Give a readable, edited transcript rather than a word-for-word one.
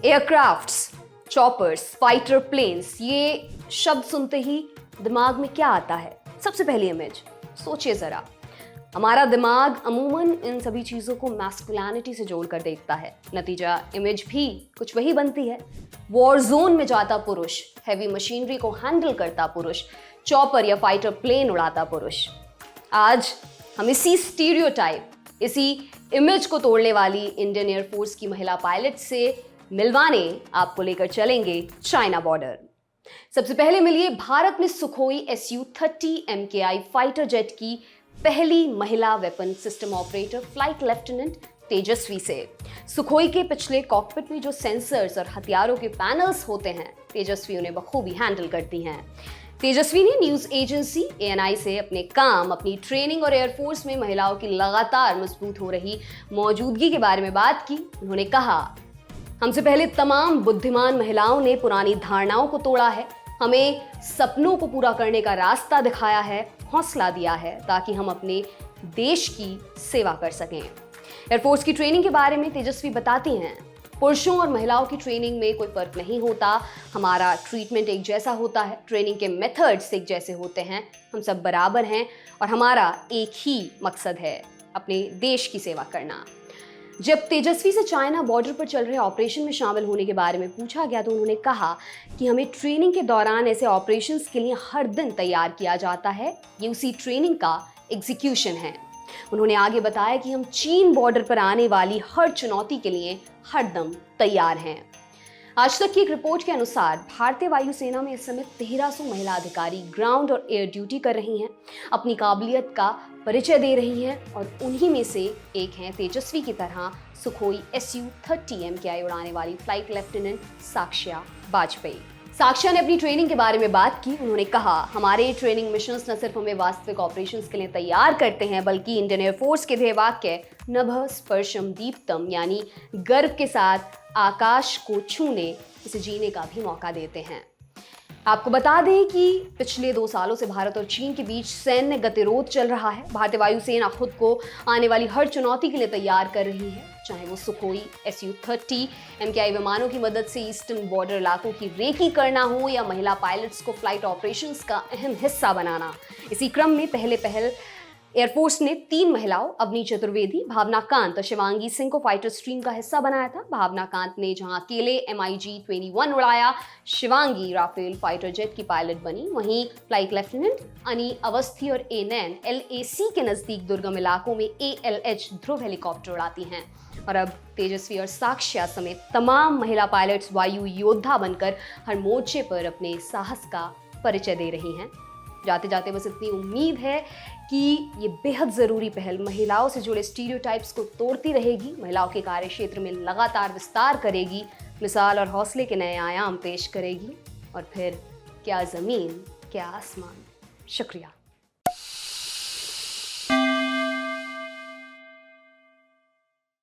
Aircrafts, choppers, fighter planes, ये शब्द सुनते ही दिमाग में क्या आता है? सबसे पहली इमेज सोचिए जरा। हमारा दिमाग अमूमन इन सभी चीजों को मैस्कुलिनिटी से जोड़कर देखता है। नतीजा इमेज भी कुछ वही बनती है। वॉर जोन में जाता पुरुष, हैवी मशीनरी को हैंडल करता पुरुष, चॉपर या फाइटर प्लेन उड़ाता पुरुष। आज हम इसी स्टीरियोटाइप, इसी इमेज को तोड़ने वाली इंडियन एयरफोर्स की महिला पायलट से मिलवाने आपको लेकर चलेंगे चाइना बॉर्डर। सबसे पहले मिलिए भारत में Sukhoi Su-30 MKI fighter jet की पहली महिला weapon system operator flight lieutenant Tejaswi से। सुखोई के पिछले कॉकपिट में जो सेंसर्स और हथियारों के पैनल्स होते हैं, तेजस्वी उन्हें बखूबी हैंडल करती हैं। तेजस्वी ने न्यूज एजेंसी ANI से अपने काम, अपनी ट्रेनिंग और एयरफोर्स में महिलाओं की लगातार मजबूत हो रही मौजूदगी के बारे में बात की। उन्होंने कहा, हमसे पहले तमाम बुद्धिमान महिलाओं ने पुरानी धारणाओं को तोड़ा है, हमें सपनों को पूरा करने का रास्ता दिखाया है, हौसला दिया है ताकि हम अपने देश की सेवा कर सकें। एयरफोर्स की ट्रेनिंग के बारे में तेजस्वी बताती हैं, पुरुषों और महिलाओं की ट्रेनिंग में कोई फर्क नहीं होता, हमारा ट्रीटमेंट एक जैसा होता है, ट्रेनिंग के मेथड्स एक जैसे होते हैं, हम सब बराबर हैं और हमारा एक ही मकसद है, अपने देश की सेवा करना। जब तेजस्वी से चाइना बॉर्डर पर चल रहे ऑपरेशन में शामिल होने के बारे में पूछा गया तो उन्होंने कहा कि हमें ट्रेनिंग के दौरान ऐसे ऑपरेशंस के लिए हर दिन तैयार किया जाता है, ये उसी ट्रेनिंग का एग्जीक्यूशन है। उन्होंने आगे बताया कि हम चीन बॉर्डर पर आने वाली हर चुनौती के लिए हरदम तैयार हैं। आज तक की एक रिपोर्ट के अनुसार भारतीय वायुसेना में इस समय 1300 महिला अधिकारी ग्राउंड और एयर ड्यूटी कर रही हैं, अपनी काबिलियत का परिचय दे रही हैं और उन्हीं में से एक हैं तेजस्वी की तरह सुखोई Su-30 MKI उड़ाने वाली फ्लाइट लेफ्टिनेंट साक्ष्या वाजपेयी। साक्ष्या ने अपनी ट्रेनिंग के बारे में बात की। उन्होंने कहा, हमारे ट्रेनिंग मिशंस न सिर्फ हमें वास्तविक ऑपरेशंस के लिए तैयार करते हैं, बल्कि इंडियन एयरफोर्स के ध्येय वाक्य नभः स्पर्शम दीप्तम यानी गर्व के साथ आकाश को छूने, इसे जीने का भी मौका देते हैं। आपको बता दें कि पिछले 2 सालों से भारत और चीन के बीच सैन्य गतिरोध चल रहा है। भारतीय वायुसेना खुद को आने वाली हर चुनौती के लिए तैयार कर रही है, चाहे वो सुखोई Su-30 MKI विमानों की मदद से ईस्टर्न बॉर्डर इलाकों की रेकी करना हो या महिला पायलट्स को फ्लाइट ऑपरेशंस का अहम हिस्सा बनाना। इसी क्रम में पहल एयरफोर्स ने 3 महिलाओं अवनी चतुर्वेदी, भावना कांत और शिवांगी सिंह को फाइटर स्ट्रीम का हिस्सा बनाया था। भावना कांत ने जहां अकेले MiG-21 उड़ाया, शिवांगी राफेल फाइटर जेट की पायलट बनी। वहीं फ्लाइट लेफ्टिनेंट अनी अवस्थी और A9 LAC के नजदीक दुर्गम इलाकों में ALH ध्रुव हेलीकॉप्टर उड़ाती हैं। और अब तेजस्वी और साक्ष्या समेत तमाम महिला पायलट्स वायु योद्धा बनकर हर मोर्चे पर अपने साहस का परिचय दे रही हैं। जाते जाते बस इतनी उम्मीद है कि ये बेहद ज़रूरी पहल महिलाओं से जुड़े स्टीरियोटाइप्स को तोड़ती रहेगी, महिलाओं के कार्य क्षेत्र में लगातार विस्तार करेगी, मिसाल और हौसले के नए आयाम पेश करेगी और फिर क्या ज़मीन क्या आसमान। शुक्रिया।